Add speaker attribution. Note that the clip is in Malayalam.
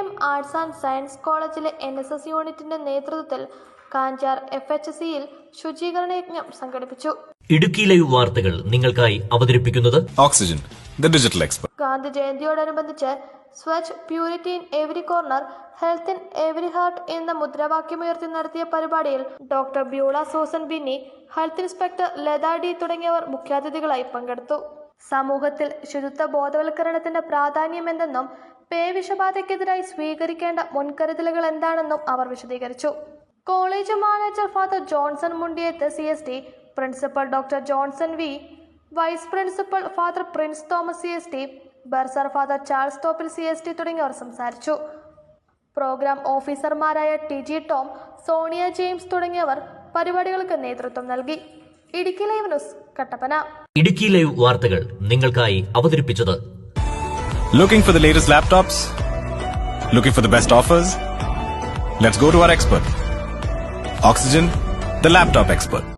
Speaker 1: എം ആർട്സ് ആൻഡ് സയൻസ് കോളേജിലെ NSS യൂണിറ്റിന്റെ നേതൃത്വത്തിൽ കാഞ്ചാർ FHCയിൽ ശുചീകരണ യജ്ഞം സംഘടിപ്പിച്ചു.
Speaker 2: ഇടുക്കി ലൈവ് വാർത്തകൾ നിങ്ങൾക്കായി അവതരിപ്പിക്കുന്നത്
Speaker 3: Oxygen, the digital expert.
Speaker 1: Gandhi ജയന്തിയോടനുബന്ധിച്ച് Swachh purity in every corner, health in every heart എന്ന മുദ്രാവാക്യമുയർത്തി നടത്തിയ പരിപാടിയിൽ doctor Beulah Susan Binny, health inspector Latha D തുടങ്ങിയവർ മുഖ്യാതിഥികളായി പങ്കെടുത്തു. സമൂഹത്തിൽ ശുചിത്വ ബോധവൽക്കരണത്തിന്റെ പ്രാധാന്യമെന്തെന്നും പേവിഷബാധയ്ക്കെതിരായി സ്വീകരിക്കേണ്ട മുൻകരുതലുകൾ എന്താണെന്നും അവർ വിശദീകരിച്ചു. College manager father Johnson Mundiyath CSD, principal doctor Johnson V, vice principal father Prince Thomas CSD, bursar father Charles Thoppil CSD തുടങ്ങിയവർ സംസാരിച്ചു. പ്രോഗ്രാം ഓഫീസർമാരായ TG ടോം, സോണിയ ജെയിംസ് തുടങ്ങിയവർ പരിപാടികൾക്ക് നേതൃത്വം നൽകി. Idukki live news, Kattappana.
Speaker 2: Idukki live വാർത്തകൾ നിങ്ങൾക്കായി അവതരിപ്പിച്ചത്
Speaker 3: Looking for the latest laptops? Looking for the best offers? Let's go to our expert. Oxygen, the laptop expert.